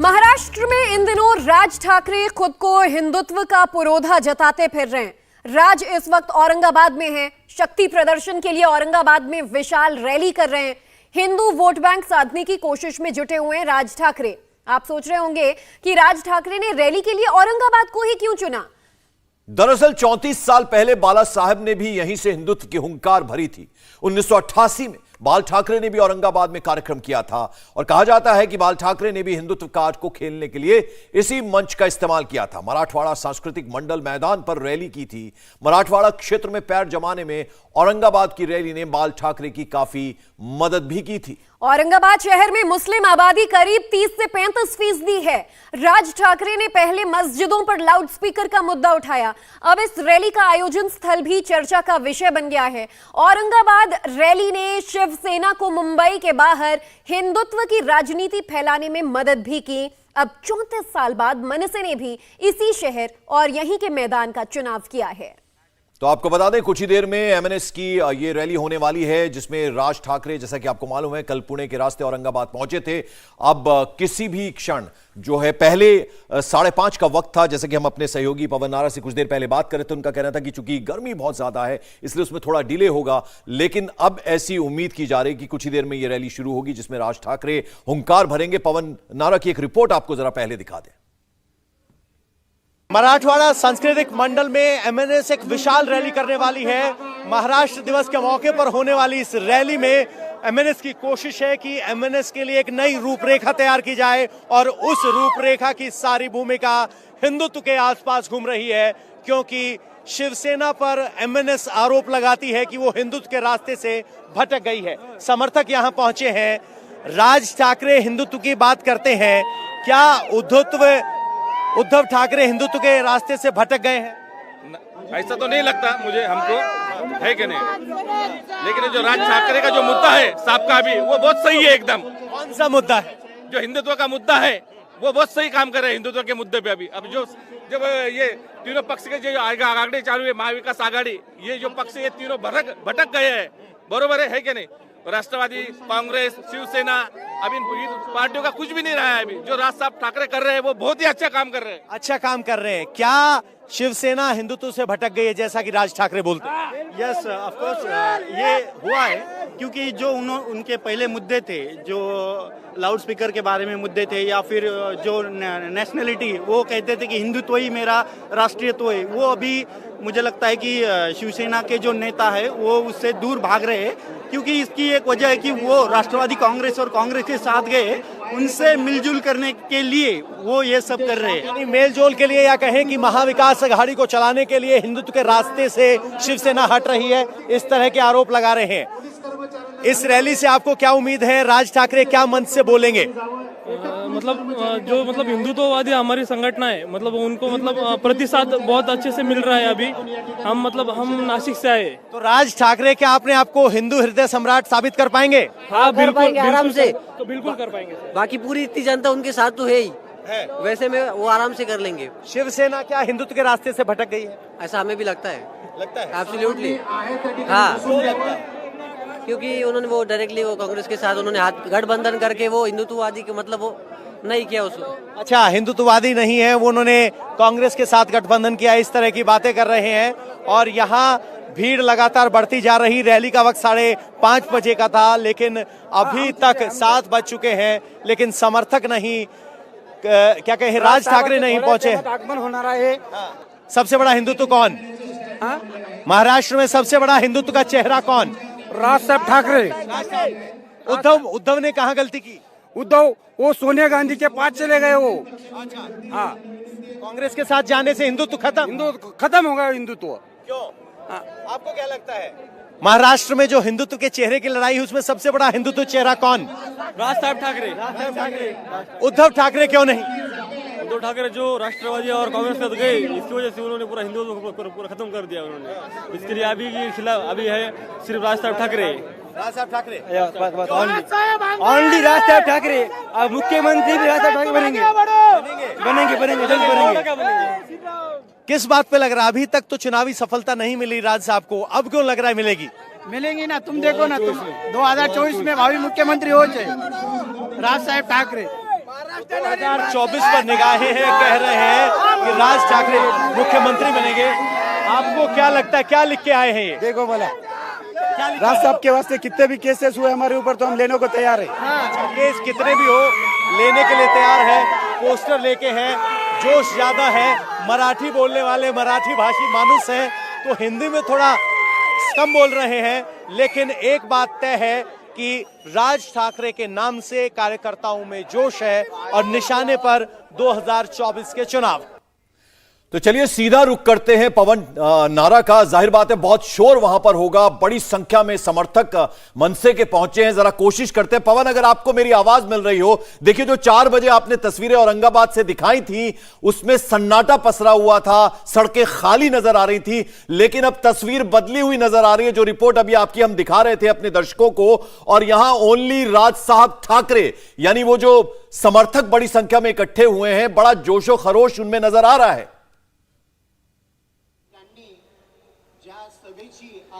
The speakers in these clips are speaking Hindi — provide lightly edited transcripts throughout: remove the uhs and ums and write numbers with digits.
महाराष्ट्र में इन दिनों राज ठाकरे खुद को हिंदुत्व का पुरोधा जताते फिर रहे हैं। राज इस वक्त औरंगाबाद में हैं। शक्ति प्रदर्शन के लिए औरंगाबाद में विशाल रैली कर रहे हैं। हिंदू वोट बैंक साधने की कोशिश में जुटे हुए हैं राज ठाकरे। आप सोच रहे होंगे कि राज ठाकरे ने रैली के लिए औरंगाबाद को ही क्यों चुना। दरअसल 34 साल पहले बाला साहब ने भी यहीं से हिंदुत्व की हुंकार भरी थी। 1988 में बाल ठाकरे ने भी औरंगाबाद में कार्यक्रम किया था और कहा जाता है कि बाल ठाकरे ने भी हिंदुत्व कार्ड को खेलने के लिए इसी मंच का इस्तेमाल किया था। मराठवाड़ा सांस्कृतिक मंडल मैदान पर रैली की थी। मराठवाड़ा क्षेत्र में पैर जमाने में औरंगाबाद की रैली ने बाल ठाकरे की काफी मदद भी की थी। औरंगाबाद शहर में मुस्लिम आबादी करीब 30 से 35% है। राज ठाकरे ने पहले मस्जिदों पर लाउडस्पीकर का मुद्दा उठाया। अब इस रैली का आयोजन स्थल भी चर्चा का विषय बन गया है। औरंगाबाद रैली ने शिवसेना को मुंबई के बाहर हिंदुत्व की राजनीति फैलाने में मदद भी की। अब 34 साल बाद मनसे ने भी इसी शहर और यहीं के मैदान का चुनाव किया है। तो आपको बता दें कुछ ही देर में एमएनएस की ये रैली होने वाली है, जिसमें राज ठाकरे, जैसा कि आपको मालूम है, कल पुणे के रास्ते औरंगाबाद पहुंचे थे। अब किसी भी क्षण जो है, पहले 5:30 का वक्त था, जैसे कि हम अपने सहयोगी पवन नारा से कुछ देर पहले बात कर रहे थे। उनका कहना था कि चूंकि गर्मी बहुत ज्यादा है इसलिए उसमें थोड़ा डिले होगा, लेकिन अब ऐसी उम्मीद की जा रही कि कुछ ही देर में यह रैली शुरू होगी जिसमें राज ठाकरे हुंकार भरेंगे। पवन नारा की एक रिपोर्ट आपको जरा पहले दिखा दें। मराठवाड़ा सांस्कृतिक मंडल में एमएनएस एक विशाल रैली करने वाली है। महाराष्ट्र दिवस के मौके पर होने वाली इस रैली में एमएनएस की कोशिश है कि एमएनएस के लिए एक नई रूपरेखा तैयार की जाए और उस रूपरेखा की सारी भूमिका हिंदुत्व के आसपास घूम रही है, क्योंकि शिवसेना पर एमएनएस आरोप लगाती है कि वो हिंदुत्व के रास्ते से भटक गई है। समर्थक यहां पहुंचे हैं। राज ठाकरे हिंदुत्व की बात करते हैं। क्या उद्धव ठाकरे हिंदुत्व के रास्ते से भटक गए हैं? ऐसा तो नहीं लगता मुझे, हमको है कि नहीं। लेकिन जो राज ठाकरे का जो मुद्दा है साहब का भी, वो बहुत सही है एकदम। कौन सा मुद्दा है? जो हिंदुत्व का मुद्दा है वो बहुत सही काम कर रहे हैं हिंदुत्व के मुद्दे पे। अभी अब जब ये तीनों पक्ष के जो आगे चालू है, महाविकास आघाड़ी, ये जो पक्ष ये तीनों भटक गए हैं। बरोबर है कि नहीं? राष्ट्रवादी, कांग्रेस, शिवसेना, अभी इन पार्टियों का कुछ भी नहीं रहा है। अभी जो राज साहब ठाकरे कर रहे हैं वो बहुत ही अच्छा काम कर रहे हैं। अच्छा काम कर रहे हैं। क्या शिवसेना हिंदुत्व से भटक गई है जैसा कि राज ठाकरे बोलते हैं? यस, ऑफ कोर्स ये हुआ है, क्योंकि जो उनके पहले मुद्दे थे, जो लाउड स्पीकर के बारे में मुद्दे थे, या फिर जो नेशनलिटी, वो कहते थे कि हिंदुत्व ही मेरा राष्ट्रीयत्व है, वो अभी मुझे लगता है कि शिवसेना के जो नेता है वो उससे दूर भाग रहे हैं, क्योंकि इसकी एक वजह है कि वो राष्ट्रवादी कांग्रेस और कांग्रेस के साथ गए, उनसे मिलजुल करने के लिए वो ये सब कर रहे हैं। मेलजोल के लिए, या कहें कि महाविकास आघाड़ी को चलाने के लिए हिंदुत्व के रास्ते से शिवसेना हट रही है, इस तरह के आरोप लगा रहे हैं। इस रैली से आपको क्या उम्मीद है? राज ठाकरे क्या मंच से बोलेंगे? जो हिंदुत्ववादी हमारी संगठना है, उनको प्रतिसाद बहुत अच्छे से मिल रहा है। अभी हम नासिक से आए। तो राज ठाकरे क्या अपने आप को हिंदू हृदय सम्राट साबित कर पाएंगे? हाँ, बिल्कुल आराम से। तो बिल्कुल कर पाएंगे। बाकी पूरी इतनी जनता उनके साथ तो है ही है। वैसे में वो आराम से कर लेंगे। शिवसेना क्या हिंदुत्व के रास्ते से भटक गई है? ऐसा हमें भी लगता है। लगता है? एब्सोल्युटली हाँ, क्योंकि उन्होंने वो डायरेक्टली वो कांग्रेस के साथ उन्होंने हाथ गठबंधन करके वो हिंदुत्ववादी के वो नहीं किया उसको। अच्छा, हिंदुत्ववादी नहीं है वो, उन्होंने कांग्रेस के साथ गठबंधन किया, इस तरह की बातें कर रहे हैं। और यहाँ भीड़ लगातार बढ़ती जा रही। रैली का वक्त 5:30 बजे का था, लेकिन अभी तक 7 बज चुके हैं, लेकिन समर्थक नहीं, क्या कहें, राज ठाकरे नहीं पहुंचे। आगमन होना है। सबसे बड़ा हिंदुत्व कौन? महाराष्ट्र में सबसे बड़ा हिंदुत्व का चेहरा कौन? राज साहब ठाकरे। उद्धव ने कहाँ गलती की? उद्धव वो सोनिया गांधी के पास चले गए। वो हाँ, कांग्रेस के साथ जाने से हिंदुत्व खत्म हो गया हिंदुत्व। क्यों? आपको क्या लगता है महाराष्ट्र में जो हिंदुत्व के चेहरे की लड़ाई है उसमें सबसे बड़ा हिंदुत्व चेहरा कौन? राज साहब ठाकरे। उद्धव ठाकरे क्यों नहीं? उद्धव ठाकरे जो राष्ट्रवादी और कांग्रेस के साथ गए, इसकी वजह से उन्होंने पूरा हिंदुत्व को पूरा खत्म कर दिया उन्होंने। इसके लिए अभी के खिलाफ अभी है सिर्फ राज साहब ठाकरे। राज साहब ठाकरे ओनली राज साहब ठाकरे। अब मुख्यमंत्री भी राज साहब ठाकरे बनेंगे जल्द बनेंगे। किस बात पे लग रहा है? अभी तक तो चुनावी सफलता नहीं मिली राज साहब को, अब क्यों लग रहा है मिलेगी? मिलेंगी ना, तुम देखो ना, तुम 2024 में भावी मुख्यमंत्री हो जाए राज साहेब ठाकरे। 2024 पर निगाहें हैं, कह रहे हैं कि राज ठाकरे मुख्यमंत्री बनेंगे। आपको क्या लगता है, क्या लिख के आए हैं ये? देखो बोला राज साहब के वास्ते कितने भी केसेस हुए हमारे ऊपर तो हम लेने को तैयार है। केस कितने भी हो लेने के लिए तैयार है, पोस्टर लेके हैं, जोश ज्यादा है। मराठी बोलने वाले मराठी भाषी मानुस हैं तो हिंदी में थोड़ा कम बोल रहे हैं, लेकिन एक बात तय है कि राज ठाकरे के नाम से कार्यकर्ताओं में जोश है और निशाने पर 2024 के चुनाव। तो चलिए सीधा रुख करते हैं पवन नारा का। जाहिर बात है बहुत शोर वहां पर होगा, बड़ी संख्या में समर्थक मनसे के पहुंचे हैं। जरा कोशिश करते हैं पवन, अगर आपको मेरी आवाज मिल रही हो। देखिए जो 4 बजे आपने तस्वीरें औरंगाबाद से दिखाई थी उसमें सन्नाटा पसरा हुआ था, सड़कें खाली नजर आ रही थी, लेकिन अब तस्वीर बदली हुई नजर आ रही है। जो रिपोर्ट अभी आपकी हम दिखा रहे थे अपने दर्शकों को, और यहां ओनली राज साहब ठाकरे यानी वो जो समर्थक बड़ी संख्या में इकट्ठे हुए हैं, बड़ा जोशो खरोश उनमें नजर आ रहा है।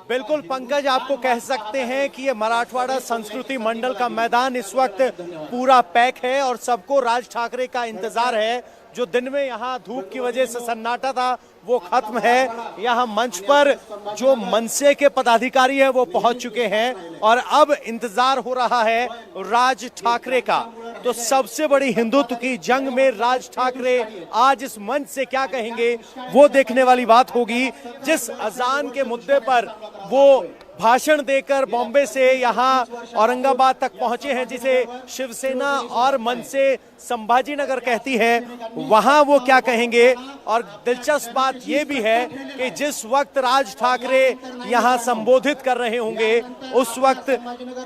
बिल्कुल पंकज, आपको कह सकते हैं कि ये मराठवाड़ा संस्कृति मंडल का मैदान इस वक्त पूरा पैक है और सबको राज ठाकरे का इंतजार है। जो दिन में यहाँ धूप की वजह से सन्नाटा था वो खत्म है। यहाँ मंच पर जो मनसे के पदाधिकारी हैं वो पहुंच चुके हैं और अब इंतजार हो रहा है राज ठाकरे का। तो सबसे बड़ी हिंदुत्व की जंग में राज ठाकरे आज इस मंच से क्या कहेंगे वो देखने वाली बात होगी। जिस अजान के मुद्दे पर वो भाषण देकर बॉम्बे से यहाँ औरंगाबाद तक पहुंचे हैं, जिसे शिवसेना और मनसे संभाजी नगर कहती है, वहां वो क्या कहेंगे। और दिलचस्प बात यह भी है कि जिस वक्त राज ठाकरे यहाँ संबोधित कर रहे होंगे उस वक्त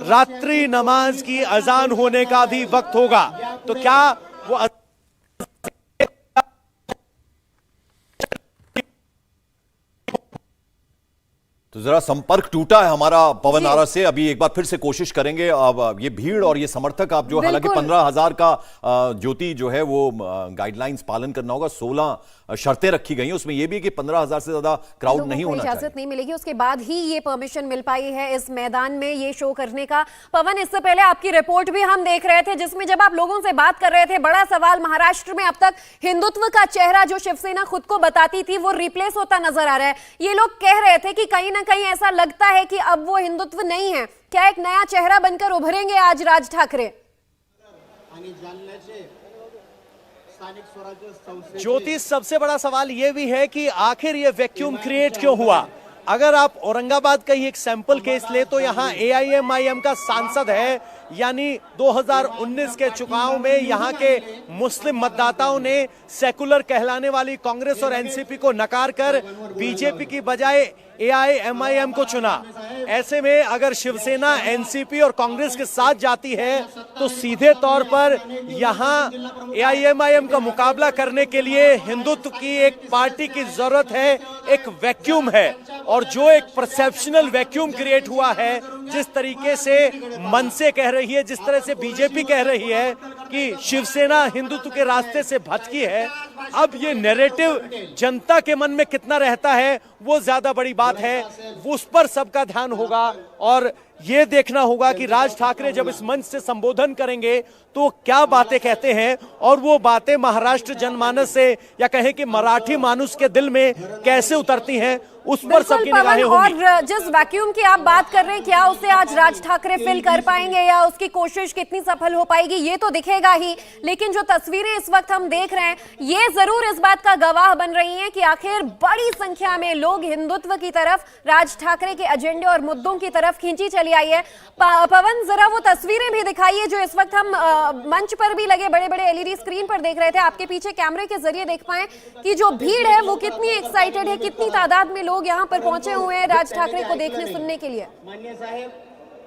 रात्रि नमाज की अजान होने का भी वक्त होगा। तो क्या वो तो जरा संपर्क टूटा है हमारा पवन नारा से। अभी एक बार फिर से कोशिश करेंगे। अब ये भीड़ और ये समर्थक आप जो, हालांकि 15,000 का ज्योति जो है वो गाइडलाइंस पालन करना होगा, 16 शर्तें रखी गई हैं, उसमें ये भी कि 15,000 से ज्यादा क्राउड नहीं होना चाहिए। इजाजत नहीं मिलेगी, उसके बाद ही ये परमिशन मिल पाई है इस मैदान में ये शो करने का। पवन, इससे पहले आपकी रिपोर्ट भी हम देख रहे थे जिसमें जब आप लोगों से बात कर रहे थे, बड़ा सवाल महाराष्ट्र में अब तक हिंदुत्व का चेहरा जो शिवसेना खुद को बताती थी वो रिप्लेस होता नजर आ रहा है। ये लोग कह रहे थे कि कहीं ना कहीं ऐसा लगता है कि अब वो हिंदुत्व नहीं है। क्या एक नया चेहरा बनकर उभरेंगे आज राज ठाकरे? ज्योति, सबसे बड़ा सवाल यह भी है कि आखिर ये वैक्यूम क्रिएट क्यों हुआ। अगर आप औरंगाबाद का ही एक सैंपल केस ले तो यहाँ AIMIM का सांसद है, यानी 2019 के चुनाव में यहाँ के मुस्लिम मतदाताओं ने सेकुलर कहलाने वाली कांग्रेस और एनसीपी को नकार कर बीजेपी की बजाय AIMIM को चुना। ऐसे में अगर शिवसेना एनसीपी और कांग्रेस के साथ जाती है तो सीधे तौर पर यहाँ AIMIM का मुकाबला करने के लिए हिंदुत्व की एक पार्टी की जरूरत है, एक वैक्यूम है। और जो एक परसेप्शनल वैक्यूम क्रिएट हुआ है, जिस तरीके से मनसे कह रही है, जिस तरह से बीजेपी कह रही है कि शिवसेना हिंदुत्व के रास्ते से भटकी है, अब ये नैरेटिव जनता के मन में कितना रहता है वो ज्यादा बड़ी बात है। उस पर सबका ध्यान होगा और ये देखना होगा कि राज ठाकरे जब इस मंच से संबोधन करेंगे तो क्या बातें कहते हैं और वो बातें महाराष्ट्र जनमानस से या कहें कि मराठी मानुस के दिल में कैसे उतरती हैं, उस पर सबकी निगाहें होंगी। और जिस वैक्यूम की आप बात कर रहे हैं, क्या उसे आज राज ठाकरे फिल कर पाएंगे या उसकी कोशिश कितनी सफल हो पाएगी ये तो दिखेगा ही। लेकिन जो तस्वीरें इस वक्त हम देख रहे हैं ये जरूर इस बात का गवाह बन रही हैं कि आखिर बड़ी संख्या में लोग हिंदुत्व की तरफ, राज ठाकरे के एजेंडे और मुद्दों की तरफ खींची चली आई है। पवन, जरा वो तस्वीरें भी दिखाइए जो इस वक्त हम मंच पर भी लगे बड़े बड़े LED स्क्रीन पर देख रहे थे। आपके पीछे कैमरे के जरिए देख पाए कि जो भीड़ है वो कितनी एक्साइटेड है, कितनी तादाद में लोग यहाँ पर पहुंचे हुए हैं राज ठाकरे को देखने सुनने के लिए।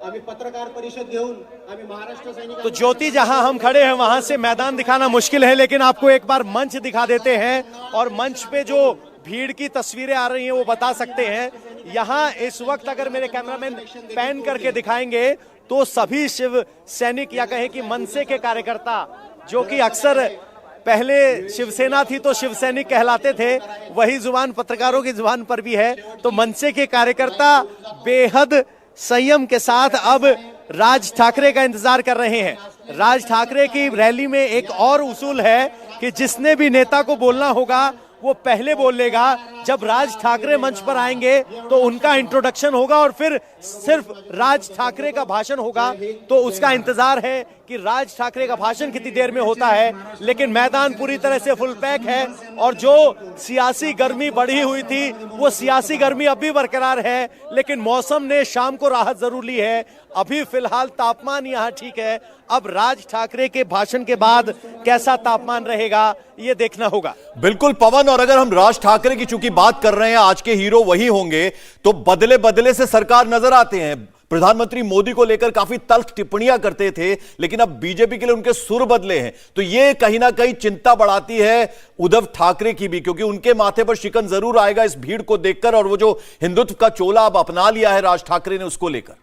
पत्रकार परिषद घेऊन आम्ही महाराष्ट्र सैनिक। तो ज्योति, जहां हम खड़े हैं वहां से मैदान दिखाना मुश्किल है, लेकिन आपको एक बार मंच दिखा देते हैं और मंच पे जो भीड़ की तस्वीरें आ रही हैं वो बता सकते हैं। यहाँ इस वक्त अगर मेरे कैमरामैन पैन करके दिखाएंगे तो सभी शिव सैनिक या कहें कि मनसे के कार्यकर्ता, जो कि अक्सर पहले शिवसेना थी तो शिव सैनिक कहलाते थे, वही जुबान पत्रकारों की जुबान पर भी है। तो मनसे के कार्यकर्ता बेहद संयम के साथ अब राज ठाकरे का इंतजार कर रहे हैं। राज ठाकरे की रैली में एक और उसूल है कि जिसने भी नेता को बोलना होगा वो पहले बोलेगा। जब राज ठाकरे मंच पर आएंगे तो उनका इंट्रोडक्शन होगा और फिर सिर्फ राज ठाकरे का भाषण होगा। तो उसका इंतजार है कि राज ठाकरे का भाषण कितनी देर में होता है, लेकिन मैदान पूरी तरह से फुल पैक है और जो सियासी गर्मी बढ़ी हुई थी वो सियासी गर्मी अभी बरकरार है, लेकिन मौसम ने शाम को राहत जरूर ली है। अभी फिलहाल तापमान यहाँ ठीक है। अब राज ठाकरे के भाषण के बाद कैसा तापमान रहेगा ये देखना होगा। बिल्कुल पवन, और अगर हम राज ठाकरे की चूंकि बात कर रहे हैं, आज के हीरो वही होंगे, तो बदले बदले से सरकार नजर आते हैं। प्रधानमंत्री मोदी को लेकर काफी तल्ख टिप्पणियां करते थे, लेकिन अब बीजेपी के लिए उनके सुर बदले हैं। तो ये कहीं ना कहीं चिंता बढ़ाती है उद्धव ठाकरे की भी, क्योंकि उनके माथे पर शिकन जरूर आएगा इस भीड़ को देखकर, और वो जो हिंदुत्व का चोला अब अपना लिया है राज ठाकरे ने, उसको लेकर।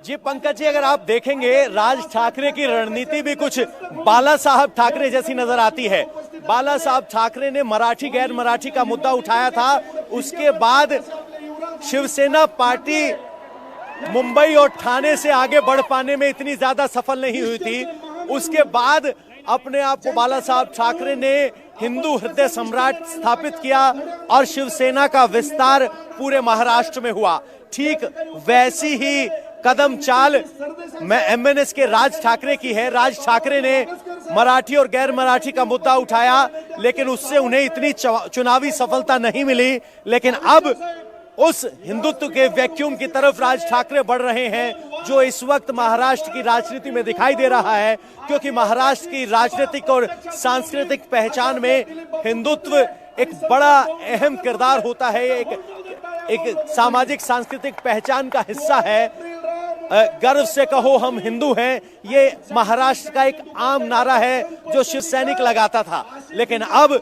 जी पंकज जी, अगर आप देखेंगे राज ठाकरे की रणनीति भी कुछ बाला साहब ठाकरे जैसी नजर आती है। बाला साहब ठाकरे ने मराठी गैर मराठी का मुद्दा उठाया था, उसके बाद शिवसेना पार्टी मुंबई और ठाणे से आगे बढ़ पाने में इतनी ज्यादा सफल नहीं हुई थी। उसके बाद अपने आप को बाला साहब ठाकरे ने हिंदू हृदय सम्राट स्थापित किया और शिवसेना का विस्तार पूरे महाराष्ट्र में हुआ। ठीक वैसी ही कदम चाल एमएनएस के राज ठाकरे की है। राज ठाकरे ने मराठी और गैर मराठी का मुद्दा उठाया, लेकिन उससे उन्हें इतनी चुनावी सफलता नहीं मिली। लेकिन अब उस हिंदुत्व के वैक्यूम की तरफ राज ठाकरे बढ़ रहे हैं, जो इस वक्त महाराष्ट्र की राजनीति में दिखाई दे रहा है, क्योंकि महाराष्ट्र की राजनीतिक और सांस्कृतिक पहचान में हिंदुत्व एक बड़ा अहम किरदार होता है, एक सामाजिक सांस्कृतिक पहचान का हिस्सा है। गर्व से कहो हम हिंदू हैं, ये महाराष्ट्र का एक आम नारा है जो शिव सैनिक लगाता था। लेकिन अब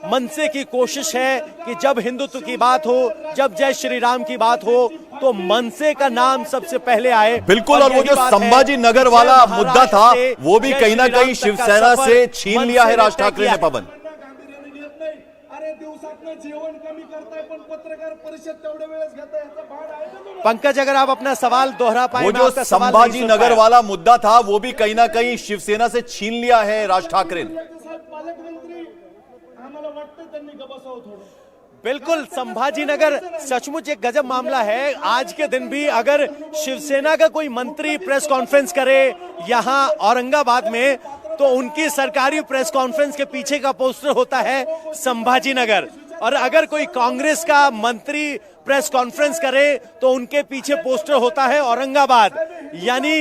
मनसे की कोशिश है कि जब हिंदुत्व की बात हो, जब जय श्री राम की बात हो, तो मनसे का नाम सबसे पहले आए। बिल्कुल, और वो जो संभाजी नगर वाला मुद्दा था वो भी कहीं ना कहीं शिवसेना से छीन लिया है राज ठाकरे ने। पवन, पंकज, अगर आप अपना सवाल दोहरा पाए, वो जो संभाजी नगर वाला मुद्दा था वो भी कहीं ना कहीं शिवसेना से छीन लिया है राज ठाकरे ने। बिल्कुल, संभाजी नगर सचमुच एक गजब मामला है। आज के दिन भी अगर शिवसेना का कोई मंत्री प्रेस कॉन्फ्रेंस करे यहां औरंगाबाद में, तो उनकी सरकारी प्रेस कॉन्फ्रेंस के पीछे का पोस्टर होता है संभाजी नगर, और अगर कोई कांग्रेस का मंत्री प्रेस कॉन्फ्रेंस करे तो उनके पीछे पोस्टर होता है औरंगाबाद। यानी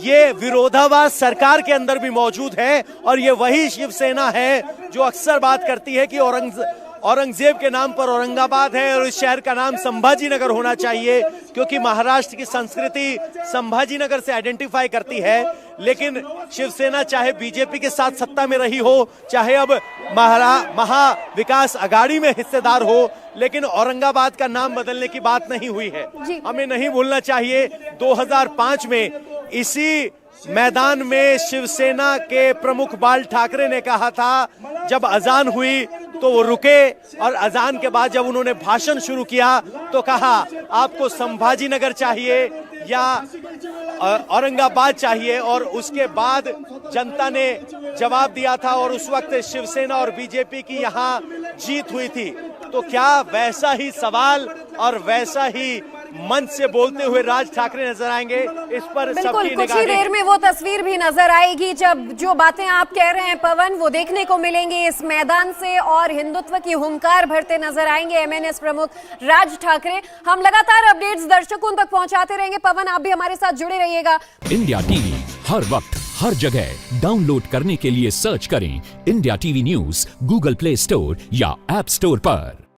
ये विरोधाभास सरकार के अंदर भी मौजूद है, और ये वही शिवसेना है जो अक्सर बात करती है कि औरंगजेब के नाम पर औरंगाबाद है और इस शहर का नाम संभाजी नगर होना चाहिए, क्योंकि महाराष्ट्र की संस्कृति संभाजी नगर से आइडेंटिफाई करती है। लेकिन शिवसेना चाहे बीजेपी के साथ सत्ता में रही हो, चाहे अब महा विकास अघाड़ी में हिस्सेदार हो, लेकिन औरंगाबाद का नाम बदलने की बात नहीं हुई है। हमें नहीं भूलना चाहिए 2005 में इसी मैदान में शिवसेना के प्रमुख बाल ठाकरे ने कहा था, जब अजान हुई तो वो रुके, और अजान के बाद जब उन्होंने भाषण शुरू किया तो कहा आपको संभाजी नगर चाहिए या औरंगाबाद चाहिए, और उसके बाद जनता ने जवाब दिया था और उस वक्त शिवसेना और बीजेपी की यहाँ जीत हुई थी। तो क्या वैसा ही सवाल और वैसा ही मंच से बोलते हुए राज ठाकरे नजर आएंगे? इस पर बिल्कुल, कुछ ही देर में वो तस्वीर भी नजर आएगी जब जो बातें आप कह रहे हैं पवन वो देखने को मिलेंगी इस मैदान से, और हिंदुत्व की हुंकार भरते नजर आएंगे एमएनएस प्रमुख राज ठाकरे। हम लगातार अपडेट्स दर्शकों तक पहुंचाते रहेंगे। पवन, आप भी हमारे साथ जुड़े रहिएगा। इंडिया टीवी हर वक्त हर जगह डाउनलोड करने के लिए सर्च करें India TV news Google play store या ऐप स्टोर पर।